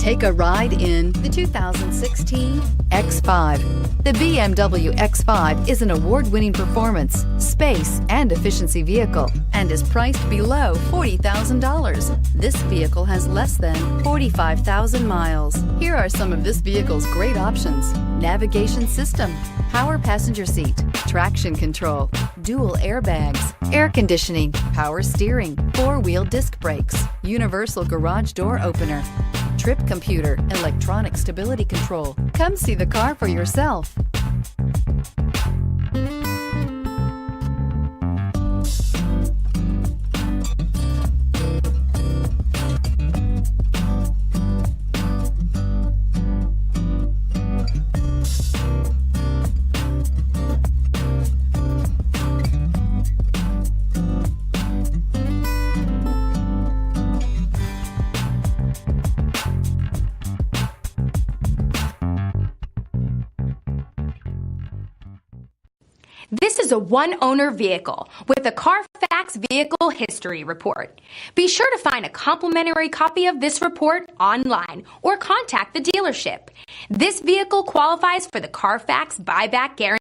Take a ride in the 2016 X5. The BMW X5 is an award-winning performance, space, and efficiency vehicle and is priced below $40,000. This vehicle has less than 45,000 miles. Here are some of this vehicle's great options: navigation system, power passenger seat, traction control, dual airbags, air conditioning, power steering, four-wheel disc brakes, universal garage door opener, trip computer, electronic stability control. Come see the car for yourself. This is a one-owner vehicle with a Carfax Vehicle History Report. Be sure to find a complimentary copy of this report online or contact the dealership. This vehicle qualifies for the Carfax Buyback Guarantee.